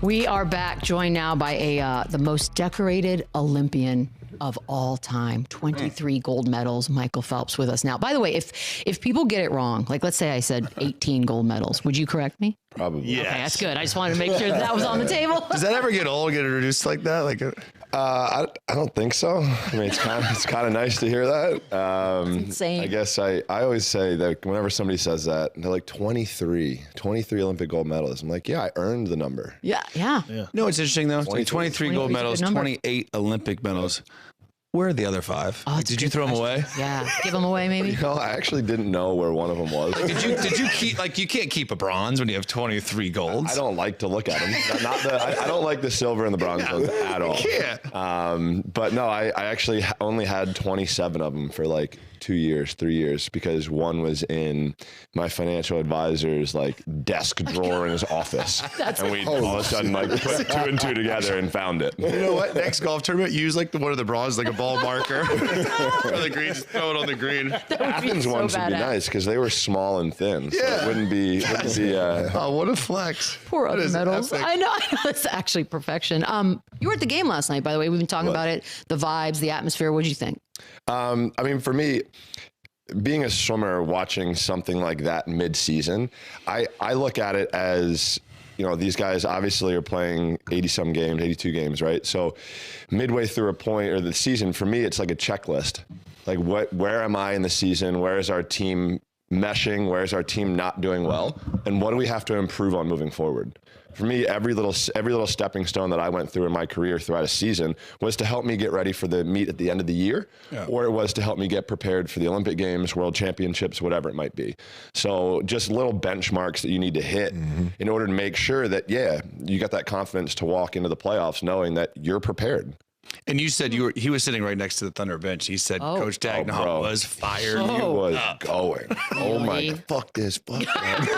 We are back, joined now by the most decorated Olympian of all time, 23 gold medals, Michael Phelps with us now. By the way, if people get it wrong, like let's say I said 18 gold medals, would you correct me? Probably. Yes. Okay, that's good. I just wanted to make sure that was on the table. Does that ever get old, get introduced like that? Like, I don't think so. I mean, it's kind of nice to hear that. That's insane. I guess I always say that whenever somebody says that, they're like 23 Olympic gold medalists. I'm like, yeah, I earned the number. Yeah. no, it's interesting though. 23. 23 gold 23 's a medals, good number. 28 Olympic medals. Where are the other 5? Oh, that's Did a you good throw them away? question. Yeah, give them away maybe. You know, I actually didn't know where one of them was. Did you keep, like, you can't keep a bronze when you have 23 golds? I don't like to look at them. I don't like the silver and the bronze ones at all. Yeah. But no, I actually only had 27 of them for like 3 years, because one was in my financial advisor's like desk drawer in his office. And we all of a sudden like put 2 and 2 together and found it. You know what? Next golf tournament, use like one of the bronze, like a ball marker for the green. Just throw it on the green. Athens ones would be nice because they were small and thin. So it wouldn't be. Oh, what a flex! Poor That other is medals. epic. I know. It's actually perfection. You were at the game last night, by the way. We've been talking about it, the vibes, the atmosphere. What did you think? I mean, for me, being a swimmer, watching something like that mid-season, I look at it as, you know, these guys obviously are playing 80-some games, 82 games, right? So midway through a point or the season, for me, it's like a checklist. Like, where am I in the season? Where is our team meshing? Where is our team not doing well? And what do we have to improve on moving forward? For me, every little stepping stone that I went through in my career throughout a season was to help me get ready for the meet at the end of the year, or it was to help me get prepared for the Olympic Games, World Championships, whatever it might be. So just little benchmarks that you need to hit in order to make sure that, yeah, you got that confidence to walk into the playoffs knowing that you're prepared. And you said he was sitting right next to the Thunder bench. He said Coach Dagnall was fired. He was going. Oh my, Really? fuck this, fuck that.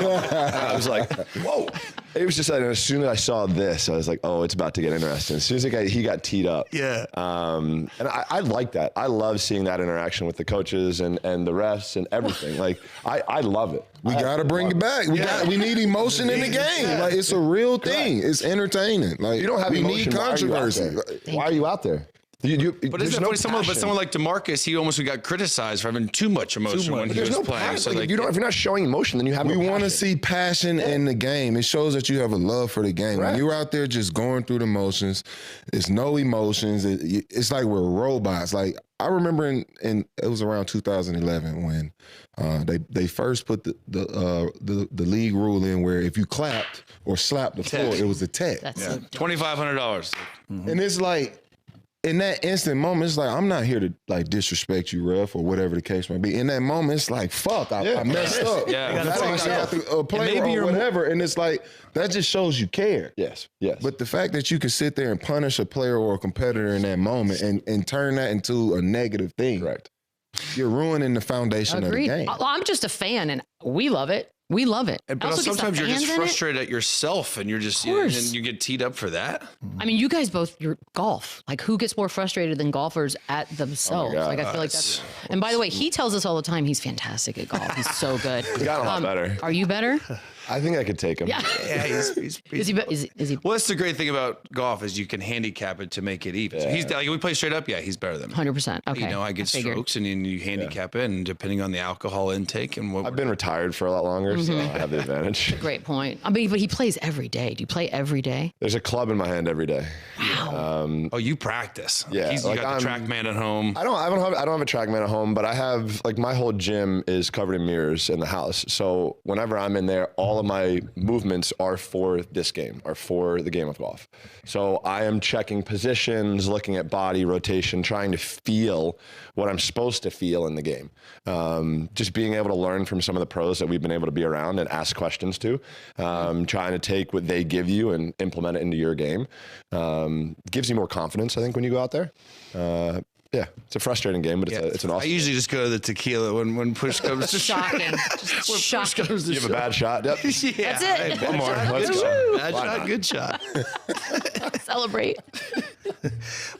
And I was like, whoa. It was just, as soon as I saw this, I was like, oh, it's about to get interesting. As soon as he got teed up. Yeah. And I like that. I love seeing that interaction with the coaches and the refs and everything. Like, I love it. We got to bring it back. We need emotion in the game. Like, it's a real thing. It's entertaining. Like, You don't have we emotion. need controversy. Why are you out there? But isn't that funny? But someone like Demarcus, he almost got criticized for having too much emotion when he was playing. Passion. So Like, like, if you're not showing emotion, then you have We no want to passion. see passion in the game. It shows that you have a love for the game. Right. When you're out there just going through the motions, there's no emotions. It's like we're robots. Like, I remember in it was around 2011 when they first put the league rule in where if you clapped or slapped the floor, it was a tech. That's so dumb. $2,500. And it's like, in that instant moment, it's like, I'm not here to like disrespect you, ref, or whatever the case may be. In that moment, it's like, fuck, I messed up. Yeah. That's why I have to play or whatever. And it's like, that just shows you care. Yes. But the fact that you can sit there and punish a player or a competitor in that moment and turn that into a negative thing, Correct. you're ruining the foundation Agreed. of the game. I'm just a fan, and we love it. We love it. But Also gets the sometimes you're just fans in it. frustrated at yourself, and you're just Of course. and you get teed up for that. I mean, you guys both, you're golf. Like, who gets more frustrated than golfers at themselves? God. Like, I feel like that's. And by the way, he tells us all the time he's fantastic at golf. He's so good. He's gotten a lot better. Are you better? I think I could take him. Yeah. Yeah, he's Is he? Is he? Well, that's the great thing about golf is you can handicap it to make it even. So he's like, we play straight up. Yeah, he's better than me. 100%. Okay. You know, I get figured. strokes, and then you handicap it, and depending on the alcohol intake and what. I've been retired for a lot longer, so I have the advantage. Great point. I mean, but he plays every day. Do you play every day? There's a club in my hand every day. Oh, you practice. Yeah, You like got the I'm- TrackMan at home. I don't have a TrackMan at home, but I have, like, my whole gym is covered in mirrors in the house. So whenever I'm in there, all of my movements are for this game, are for the game of golf. So I am checking positions, looking at body rotation, trying to feel what I'm supposed to feel in the game. Just being able to learn from some of the pros that we've been able to be around and ask questions to, trying to take what they give you and implement it into your game. Gives you more confidence, I think, when you go out there. Yeah, it's a frustrating game, but it's an awesome I usually just go to the tequila when push comes to shove. Shocking. Just shocking. game. You have a bad shot? Yep. Yeah, That's it. hey, One more. Bad Let's shot, go. bad shot, good shot. Celebrate.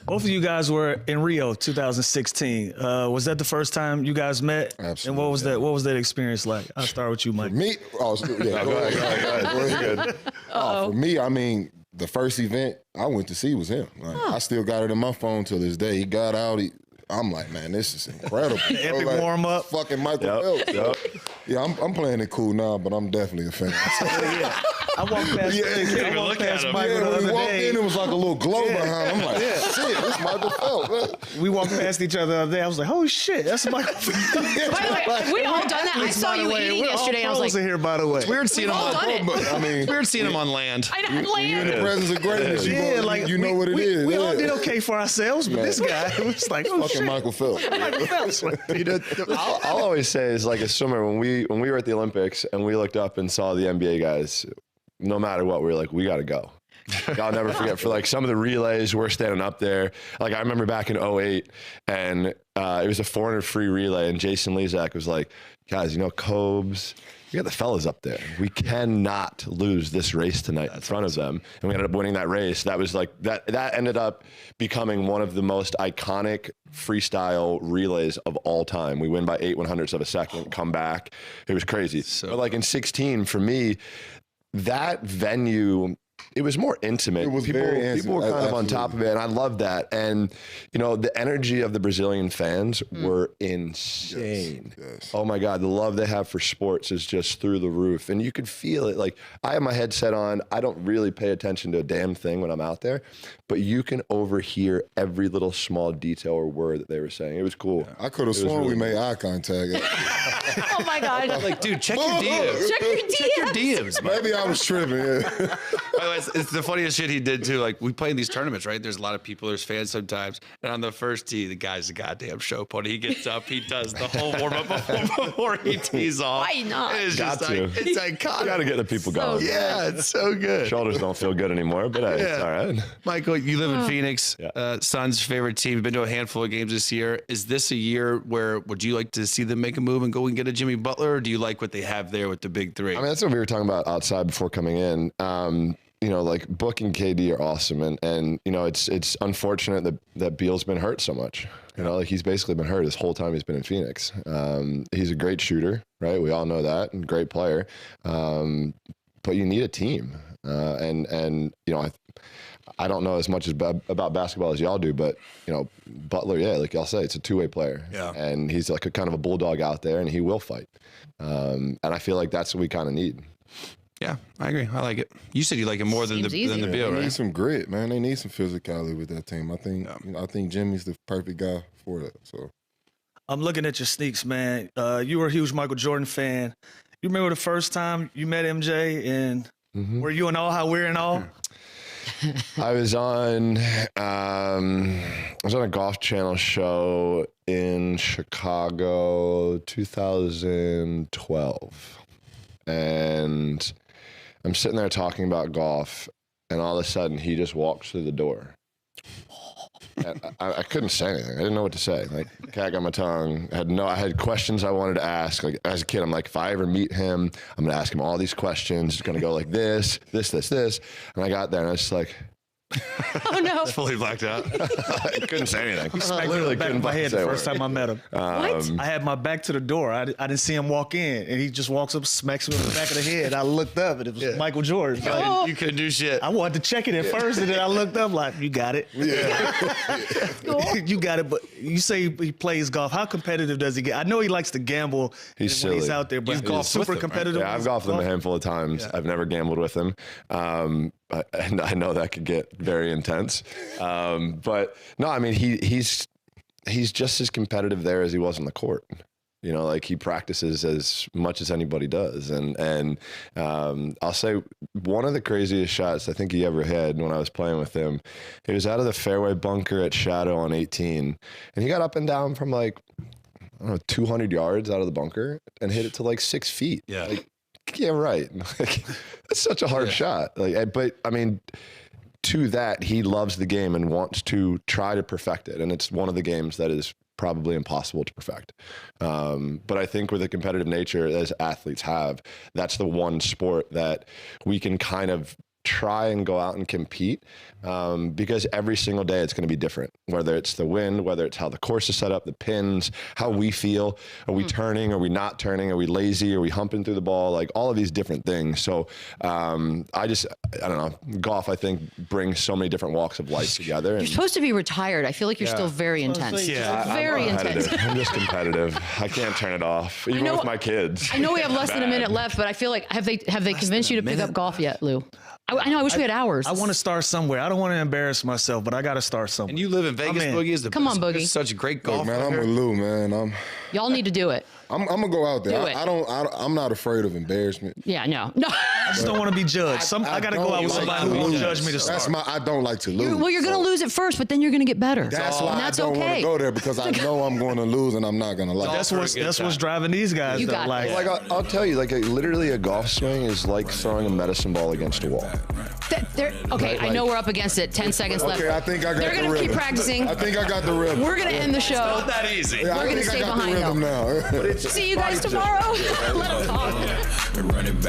Both of you guys were in Rio 2016. Was that the first time you guys met? Absolutely, And what was that experience like? I'll start with you, Mike. Me? Oh, yeah, go ahead. Go ahead. For me, I mean, the first event I went to see was him. Like, I still got it in my phone till this day. He got out. I'm like, man, this is incredible. Epic like, warm up. Fucking Michael Phelps. Yeah, I'm playing it cool now, but I'm definitely a fan. I walked past Michael the when other we walked day. in, it was like a little glow behind him. I'm like, shit, this Michael Phelps. Man. We walked past each other the other day. I was like, holy shit, that's Michael Phelps. By the way, have we all done that? I saw you eating yesterday, and I was like, in here, by the way. It's weird seeing him all done it. I mean, It's weird seeing him on land. I know, you're in the land. presence of greatness. You know what it is. We all did okay for ourselves, but this guy was like, oh Fucking shit. Michael Phelps. Michael Phelps. I'll always say is like a swimmer when we were at the Olympics and we looked up and saw the NBA guys, no matter what, we were like, we got to go. I'll never forget for like some of the relays, we're standing up there. Like I remember back in 2008 and it was a 400 free relay and Jason Lezak was like, guys, you know, Cobes, we got the fellas up there. We cannot lose this race tonight in front of them. And we ended up winning that race. That was like, that ended up becoming one of the most iconic freestyle relays of all time. We win by 8/100ths of a second, come back. It was crazy. But like in 16, for me, that venue, it was more intimate. It was people very intimate. People were kind of on Absolutely. top of it, and I loved that. And, you know, the energy of the Brazilian fans were insane. Yes. Oh, my God. The love they have for sports is just through the roof. And you could feel it. Like, I have my headset on. I don't really pay attention to a damn thing when I'm out there, but you can overhear every little small detail or word that they were saying. It was cool. I could have sworn we made eye contact. Oh my God. Like, dude, check your DMs. Check your DMs. man. Maybe I was tripping. Yeah. By the way, it's the funniest shit he did too. Like we play in these tournaments, right? There's a lot of people, there's fans sometimes. And on the first tee, the guy's a goddamn show pony. He gets up, he does the whole warm up before he tees off. Why not? It's Got just to. like, it's iconic. You got to get the people So going. good. Yeah, it's so good. Shoulders don't feel good anymore, but hey, it's all right. Michael, you live in Phoenix, Yeah. Suns' favorite team. You've been to a handful of games this year. Is this a year where would you like to see them make a move and go and get a Jimmy Butler, or do you like what they have there with the big three? I mean, that's what we were talking about outside before coming in. You know, like Book and KD are awesome, and you know, it's unfortunate that Beal's been hurt so much. You know, like he's basically been hurt this whole time he's been in Phoenix. He's a great shooter, right? We all know that, and great player. But you need a team, and you know, I don't know as much about basketball as y'all do, but you know, Butler, yeah, like y'all say, it's a two-way player, and he's like a kind of a bulldog out there, and he will fight. And I feel like that's what we kind of need. Yeah, I agree. I like it. You said you like it more than Seems easy. the Beal, They need right? some grit, man. They need some physicality with that team. I think I think Jimmy's the perfect guy for that. So I'm looking at your sneaks, man. You were a huge Michael Jordan fan. You remember the first time you met MJ and were you and all how we're in all? I was on a Golf Channel show in Chicago, 2012, and I'm sitting there talking about golf, and all of a sudden he just walks through the door. And I couldn't say anything. I didn't know what to say. Like, cat got my tongue. I had questions I wanted to ask. Like as a kid, I'm like, if I ever meet him, I'm gonna ask him all these questions. It's gonna go like this. And I got there, and I was just like, Oh no. Fully blacked out. I couldn't say anything. Smacked me in the back of my head the first time I met him. What? I had my back to the door. I didn't see him walk in, and he just walks up, smacks me in the back of the head. I looked up, and it was Michael Jordan. Like, You couldn't do shit. I wanted to check it at first, and then I looked up like, you got it. You got it, but you say he plays golf. How competitive does he get? I know he likes to gamble He's when he's silly. out there, but You've golfed super with him, right? competitive. Yeah, I've golfed with him a handful of times. I've never gambled with him. And I know that could get very intense. But no, I mean, he's just as competitive there as he was on the court. You know, like he practices as much as anybody does. And I'll say one of the craziest shots I think he ever had when I was playing with him, it was out of the fairway bunker at Shadow on 18. And he got up and down from like, I don't know, 200 yards out of the bunker and hit it to like 6 feet. Yeah. Like, yeah, right. Like, that's such a hard shot. Like, but I mean, to that, he loves the game and wants to try to perfect it. And it's one of the games that is probably impossible to perfect. But I think with the competitive nature as athletes have, that's the one sport that we can kind of try and go out and compete because every single day it's going to be different, whether it's the wind, whether it's how the course is set up, the pins, how we feel. Are we turning? Are we not turning? Are we lazy? Are we humping through the ball? Like all of these different things. So I don't know. Golf, I think, brings so many different walks of life together. You're supposed to be retired. I feel like you're still very intense. Very intense. I'm just competitive. I can't turn it off, even with my kids. I know we have less than a minute left, but I feel like have they convinced you to pick up golf yet, Lou? I know. I wish we had hours. I want to start somewhere. I don't want to embarrass myself, but I got to start somewhere. And you live in Vegas, Boogie. Is the Come on, best. Boogie. You're such a great golfer. Man, I'm with Lou, man. Y'all need to do it. I'm gonna go out there. Do it. I'm not afraid of embarrassment. Yeah, no. I just don't want to be judged. I got to go out with somebody who won't judge me to start. I don't like to lose. Well, you're going to lose at first, but then you're going to get better. That's why that's I don't want okay. to go there because I know I'm going to lose and I'm not going to like. That's what's driving these guys. You got like, this. Like I'll tell you, like literally a golf swing is like throwing a medicine ball against a wall. Okay, I know we're up against it. 10 seconds left. Okay, I think I got They're the going to keep rhythm. practicing. I think I got the rhythm. We're going to end the show. Not that easy. Yeah, We're I gonna think stay I got the behind, rhythm now. See you guys tomorrow. Let them talk. Run it back.